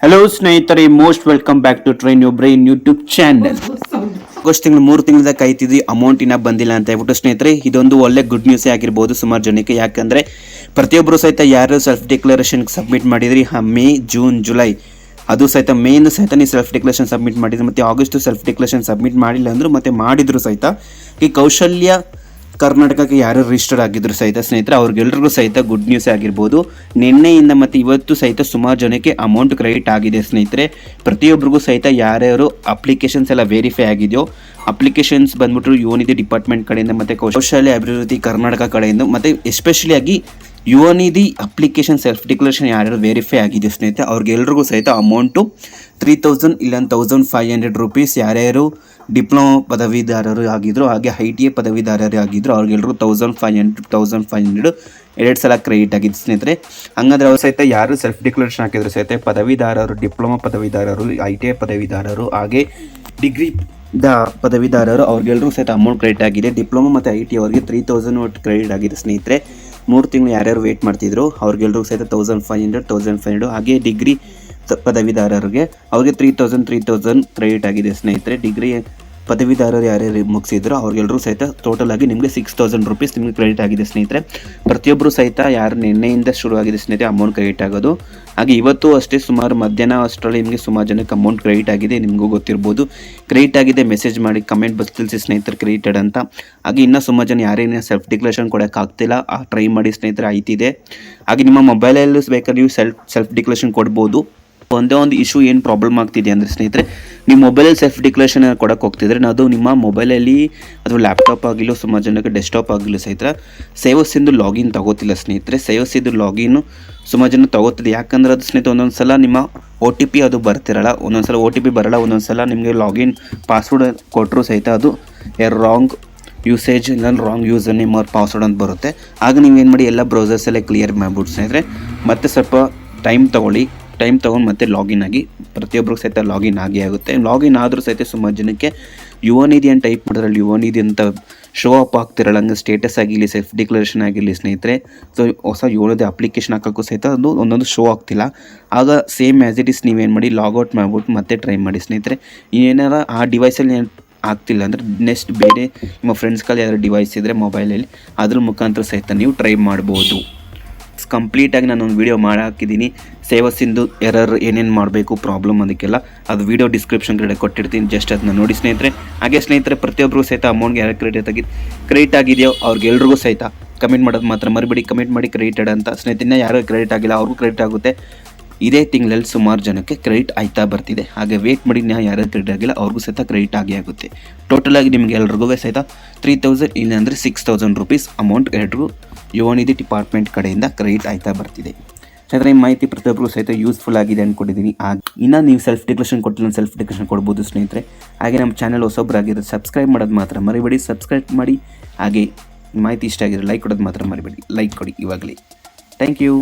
Hello ಸ್ನೇಹಿತರೆ, most welcome back to train your brain YouTube channel. August ತಿಂಗಳು 3 ತಿಂಗಳಿಂದ ಕಾಯ್ತಿದ್ವಿ, amount ಇನ್ನ ಬಂದಿಲ್ಲ ಅಂತ ಹೇಳ್ಬಿಟ್ಟು ಸ್ನೇಹಿತರೆ, ಇದೊಂದು ಒಳ್ಳೆ ಗುಡ್ ನ್ಯೂಸೇ ಆಗಿರ್ಬೋದು ಸುಮಾರು ಜನಕ್ಕೆ. ಯಾಕಂದ್ರೆ ಪ್ರತಿಯೊಬ್ಬರು ಸಹಿತ ಯಾರು ಸೆಲ್ಫ್ ಡಿಕ್ಲರೇಷನ್ ಸಬ್ಮಿಟ್ ಮಾಡಿದ್ರಿ ಮೇ, ಜೂನ್, ಜುಲೈ, ಅದು ಸಹಿತ ಮೇನ್ ಸಹಿತ ನೀವು ಸೆಲ್ಫ್ ಡಿಕ್ಲರೇಷನ್ ಸಬ್ಮಿಟ್ ಮಾಡಿದ್ರಿ, ಮತ್ತೆ ಆಗಸ್ಟ್ ಸೆಲ್ಫ್ ಡಿಕ್ಲರೇಷನ್ ಸಬ್ಮಿಟ್ ಮಾಡಿಲ್ಲ ಅಂದ್ರು ಮತ್ತೆ ಮಾಡಿದ್ರು ಸಹಿತ ಈ ಕೌಶಲ್ಯ ಕರ್ನಾಟಕಕ್ಕೆ ಯಾರು ರಿಜಿಸ್ಟರ್ ಆಗಿದ್ರು ಸಹಿತ ಸ್ನೇಹಿತರೆ, ಅವ್ರಿಗೆಲ್ರಿಗೂ ಸಹಿತ ಗುಡ್ ನ್ಯೂಸ್ ಆಗಿರ್ಬೋದು. ನಿನ್ನೆಯಿಂದ ಮತ್ತು ಇವತ್ತು ಸಹಿತ ಸುಮಾರು ಜನಕ್ಕೆ ಅಮೌಂಟ್ ಕ್ರೆಡಿಟ್ ಆಗಿದೆ ಸ್ನೇಹಿತರೆ. ಪ್ರತಿಯೊಬ್ಬರಿಗೂ ಸಹಿತ ಯಾರ್ಯಾರು ಅಪ್ಲಿಕೇಶನ್ಸ್ ಎಲ್ಲ ವೆರಿಫೈ ಆಗಿದೆಯೋ, ಅಪ್ಲಿಕೇಶನ್ಸ್ ಬಂದ್ಬಿಟ್ಟು ಯುವನಿಧಿ ಡಿಪಾರ್ಟ್ಮೆಂಟ್ ಕಡೆಯಿಂದ ಮತ್ತು ಕೌಶಲ್ಯ ಅಭಿವೃದ್ಧಿ ಕರ್ನಾಟಕ ಕಡೆಯಿಂದ ಮತ್ತು ಎಸ್ಪೆಷಲಿ ಆಗಿ ಯುವನಿಧಿ ಅಪ್ಲಿಕೇಶನ್ ಸೆಲ್ಫ್ ಡಿಕ್ಲರೇಷನ್ ಯಾರ್ಯಾರು ವೆರಿಫೈ ಆಗಿದೆ ಸ್ನೇಹಿತರೆ, ಅವ್ರಿಗೆಲ್ರಿಗೂ ಸಹಿತ ಅಮೌಂಟು 3000 ಇಲ್ಲ 1500 ರೂಪೀಸ್. ಯಾರ್ಯಾರು ಡಿಪ್ಲೊಮಾ ಪದವೀಧರರು ಆಗಿದ್ರು, ಹಾಗೆ ITA ಪದವೀಧರರು ಆಗಿದ್ರು, ಅವ್ರಿಗೆಲ್ಲರೂ 1500 ಎರಡು ಸಲ ಕ್ರೆಡಿಟ್ ಆಗಿದೆ ಸ್ನೇಹಿತರೆ. ಹಂಗಂದ್ರೆ ಅವ್ರು ಸಹಿತ ಯಾರು ಸೆಲ್ಫ್ ಡಿಕ್ಲರೇಷನ್ ಹಾಕಿದ್ರು ಸಹಿತ ಪದವೀಧರರು, ಡಿಪ್ಲೊಮಾ ಪದವೀಧರರು, ITA ಪದವೀಧರರು, ಹಾಗೆ ಡಿಗ್ರಿ ಪದವೀಧರರು, ಅವ್ರಿಗೆಲ್ಲರೂ ಸಹಿತ ಅಮೌಂಟ್ ಕ್ರೆಡಿಟ್ ಆಗಿದೆ. ಡಿಪ್ಲೊಮಾ ಮತ್ತು ITA ಅವರಿಗೆ 3000 ಒಟ್ಟು ಕ್ರೆಡಿಟ್ ಆಗಿದೆ ಸ್ನೇಹಿತರೆ. 3 ತಿಂಗಳು ಯಾರ್ಯಾರು ವೇಟ್ ಮಾಡ್ತಿದ್ರು ಅವ್ರಿಗೆಲ್ಲರೂ ಸಹಿತ 1500 ಹಾಗೆ ಡಿಗ್ರಿ ಪದವೀಧರರಿಗೆ ಅವ್ರಿಗೆ 3000 ಕ್ರೆಡಿಟ್ ಆಗಿದೆ ಸ್ನೇಹಿತರೆ. ಡಿಗ್ರಿ ಪದವೀಧರರು ಯಾರ್ಯಾರು ಮುಗಿಸಿದ್ರು ಅವ್ರಿಗೆಲ್ಲರೂ ಸಹಿತ ಟೋಟಲ್ ಆಗಿ ನಿಮಗೆ 6000 ರೂಪೀಸ್ ನಿಮಗೆ ಕ್ರೆಡಿಟ್ ಆಗಿದೆ ಸ್ನೇಹಿತರೆ. ಪ್ರತಿಯೊಬ್ಬರು ಸಹಿತ ಯಾರು ನಿನ್ನೆಯಿಂದ ಶುರುವಾಗಿದೆ ಸ್ನೇಹಿತರೆ ಅಮೌಂಟ್ ಕ್ರೆಡಿಟ್ ಆಗೋದು. ಹಾಗೆ ಇವತ್ತು ಅಷ್ಟೇ ಸುಮಾರು ಮಧ್ಯಾಹ್ನ ಅಷ್ಟರಲ್ಲಿ ನಿಮಗೆ ಸುಮಾರು ಜನಕ್ಕೆ ಅಮೌಂಟ್ ಕ್ರೆಡಿಟ್ ಆಗಿದೆ, ನಿಮಗೂ ಗೊತ್ತಿರ್ಬೋದು. ಕ್ರೆಡಿಟ್ ಆಗಿದೆ ಮೆಸೇಜ್ ಮಾಡಿ ಕಮೆಂಟ್ ಬಾಕ್ಸ್ ತಿಳಿಸಿ ಸ್ನೇಹಿತರೆ ಕ್ರೆಡಿಟೆಡ್ ಅಂತ. ಹಾಗೆ ಇನ್ನೂ ಸುಮಾರು ಜನ ಯಾರೇನೇ ಸೆಲ್ಫ್ ಡಿಕ್ಲರೇಷನ್ ಕೊಡೋಕ್ಕಾಗ್ತಿಲ್ಲ, ಟ್ರೈ ಮಾಡಿ ಸ್ನೇಹಿತರೆ, ಆಯ್ತಿದೆ. ಹಾಗೆ ನಿಮ್ಮ ಮೊಬೈಲಲ್ಲೂ ಬೇಕಾದ್ರೆ ನೀವು ಸೆಲ್ಫ್ ಡಿಕ್ಲರೇಷನ್ ಕೊಡ್ಬೋದು. ಒಂದೇ ಒಂದು ಇಶ್ಯೂ ಏನು ಪ್ರಾಬ್ಲಮ್ ಆಗ್ತಿದೆ ಅಂದರೆ ಸ್ನೇಹಿತರೆ, ನೀವು ಮೊಬೈಲಲ್ಲಿ ಸೆಲ್ಫ್ ಡಿಕ್ಲರೇಷನ್ ಕೊಡೋಕೆ ಹೋಗ್ತಿದ್ರೆ ಅದು ನಿಮ್ಮ ಮೊಬೈಲಲ್ಲಿ ಅಥವಾ ಲ್ಯಾಪ್ಟಾಪ್ ಆಗಿಲ್ಲ, ಸುಮಾರು ಜನಕ್ಕೆ ಡೆಸ್ಕ್ಟಾಪ್ ಆಗಿಲ್ಲ ಸಹಿತ ಸೇವಸಿಂದು ಲಾಗಿನ್ ತಗೋತಿಲ್ಲ ಸ್ನೇಹಿತರೆ. ಸೇವಸಿದ್ದು ಲಾಗಿನ್ ಸುಮಾರು ಜನ ತಗೋತಿದೆ. ಯಾಕಂದ್ರೆ ಅದು ಸ್ನೇಹಿತರೆ ಒಂದೊಂದು ಸಲ ನಿಮ್ಮ OTP ಅದು ಬರ್ತಿರಲ್ಲ, ಒಂದೊಂದು ಸಲ OTP ಬರೋಲ್ಲ, ಒಂದೊಂದು ಸಲ ನಿಮಗೆ ಲಾಗಿನ್ ಪಾಸ್ವರ್ಡ್ ಕೊಟ್ಟರು ಸಹಿತ ಅದು ರಾಂಗ್ ಯೂಸೇಜ್ ಇಲ್ಲ ರಾಂಗ್ ಯೂಸರ್ ನೇಮ್ ಅವ್ರ ಪಾಸ್ವರ್ಡ್ ಅಂತ ಬರುತ್ತೆ. ಆಗ ನೀವೇನು ಮಾಡಿ ಎಲ್ಲ ಬ್ರೌಸರ್ಸಲ್ಲೇ ಕ್ಲಿಯರ್ ಮಾಡಿಬಿಟ್ಟು ಸ್ನೇಹಿತರೆ ಮತ್ತೆ ಸ್ವಲ್ಪ ಟೈಮ್ ತೊಗೊಂಡು ಮತ್ತೆ ಲಾಗಿನ್ ಆಗಿ. ಪ್ರತಿಯೊಬ್ಬರಿಗೂ ಸಹಿತ ಲಾಗಿನ್ ಆಗುತ್ತೆ. ಲಾಗಿನ್ ಆದರೂ ಸಹಿತ ಸುಮಾರು ಜನಕ್ಕೆ ಯುವನಿಧಿ ಅಂತ ಟೈಪ್ ಮಾಡಿದ್ರಲ್ಲಿ ಯುವನಿಧಿ ಅಂತ ಶೋ ಅಪ್ ಆಗ್ತಿರಲ್ಲ, ಹಂಗೆ ಸ್ಟೇಟಸ್ ಆಗಿರಲಿ, ಸೆಲ್ಫ್ ಡಿಕ್ಲರೇಷನ್ ಆಗಿರಲಿ ಸ್ನೇಹಿತರೆ. ಸೊ ಹೊಸ ಯುವನಿಧಿ ಅಪ್ಲಿಕೇಶನ್ ಹಾಕೋಕ್ಕೂ ಸಹಿತ ಅದು ಒಂದೊಂದು ಶೋ ಆಗ್ತಿಲ್ಲ. ಆಗ ಸೇಮ್ ಆ್ಯಸ್ ಇಟ್ ಇಸ್ ನೀವೇನು ಮಾಡಿ ಲಾಗೌಟ್ ಮಾಡಿಬಿಟ್ಟು ಮತ್ತೆ ಟ್ರೈ ಮಾಡಿ ಸ್ನೇಹಿತರೆ. ಏನಾರ ಆ ಡಿವೈಸಲ್ಲಿ ಆಗ್ತಿಲ್ಲ ಅಂದರೆ ನೆಕ್ಸ್ಟ್ ಬೇರೆ ನಿಮ್ಮ ಫ್ರೆಂಡ್ಸ್ಗಳು ಯಾರು ಡಿವೈಸ್ ಇದ್ದರೆ ಮೊಬೈಲಲ್ಲಿ ಅದ್ರ ಮುಖಾಂತರ ಸಹಿತ ನೀವು ಟ್ರೈ ಮಾಡ್ಬೋದು. ಕಂಪ್ಲೀಟಾಗಿ ನಾನು ಒಂದು ವೀಡಿಯೋ ಮಾಡಿ ಹಾಕಿದ್ದೀನಿ, ಸೇವಸಿಂದು ಎರರ್ ಏನೇನು ಮಾಡಬೇಕು ಪ್ರಾಬ್ಲಮ್ ಅದಕ್ಕೆಲ್ಲ, ಅದು ವೀಡಿಯೋ ಡಿಸ್ಕ್ರಿಪ್ಷನ್ ಕಡೆ ಕೊಟ್ಟಿರ್ತೀನಿ, ಜಸ್ಟ್ ಅದನ್ನ ನೋಡಿ ಸ್ನೇಹಿತರೆ. ಹಾಗೆ ಸ್ನೇಹಿತರೆ ಪ್ರತಿಯೊಬ್ಬರಿಗೂ ಸಹಿತ ಅಮೌಂಟ್ಗೆ ಯಾರು ಕ್ರೆಡಿಟ್ ಆಗಿದೆಯೋ ಅವ್ರಿಗೆಲ್ರಿಗೂ ಸಹಿತ ಕಮೆಂಟ್ ಮಾಡೋದು ಮಾತ್ರ ಮರಿಬೇಡಿ. ಕಮೆಂಟ್ ಮಾಡಿ ಕ್ರೆಡಿಟೆಡ್ ಅಂತ ಸ್ನೇಹಿತರೆ. ಯಾರು ಕ್ರೆಡಿಟ್ ಆಗಿಲ್ಲ ಅವ್ರಿಗೂ ಕ್ರೆಡಿಟ್ ಆಗುತ್ತೆ. ಇದೇ ತಿಂಗಳಲ್ಲಿ ಸುಮಾರು ಜನಕ್ಕೆ ಕ್ರೆಡಿಟ್ ಆಯ್ತಾ ಬರ್ತಿದೆ. ಹಾಗೆ ವೇಟ್ ಮಾಡಿ, ಯಾರು ಕ್ರೆಡಿಟ್ ಆಗಿಲ್ಲ ಅವ್ರಿಗೂ ಸಹಿತ ಕ್ರೆಡಿಟ್ ಆಗುತ್ತೆ. ಟೋಟಲ್ ಆಗಿ ನಿಮಗೆ ಎಲ್ರಿಗೂ ಸಹಿತ 3000 ಇಲ್ಲಾಂದರೆ 6000 ರೂಪೀಸ್ ಅಮೌಂಟ್ ಎಲ್ರಿಗೂ ಯುವನಿಧಿ ಡಿಪಾರ್ಟ್ಮೆಂಟ್ ಕಡೆಯಿಂದ ಕ್ರೆಡಿಟ್ ಆಯ್ತಾ ಬರ್ತಿದೆ. ಸ್ನೇಹಿತರೆ ಈ ಮಾಹಿತಿ ಪ್ರತಿಯೊಬ್ಬರಿಗೂ ಸಹಿತ ಯೂಸ್ಫುಲ್ ಆಗಿದೆ ಅಂದ್ಕೊಂಡಿದ್ದೀನಿ. ಇನ್ನು ನೀವು ಸೆಲ್ಫ್ ಡಿಕ್ಲರೇಷನ್ ಕೊಟ್ಟಿಲ್ಲ, ಸೆಲ್ಫ್ ಡಿಕ್ಲರೇಷನ್ ಕೊಡ್ಬೋದು ಸ್ನೇಹಿತರೆ. ಹಾಗೆ ನಮ್ಮ ಚಾನಲ್ ಹೊಸೊಬ್ಬರಾಗಿರೋದು ಸಬ್ಸ್ಕ್ರೈಬ್ ಮಾಡೋದು ಮಾತ್ರ ಮರಿಬೇಡಿ, ಸಬ್ಸ್ಕ್ರೈಬ್ ಮಾಡಿ. ಹಾಗೆ ಮಾಹಿತಿ ಇಷ್ಟ ಆಗಿದ್ರೆ ಲೈಕ್ ಕೊಡೋದು ಮಾತ್ರ ಮರಿಬೇಡಿ, ಲೈಕ್ ಕೊಡಿ ಇವಾಗಲೇ. Thank you.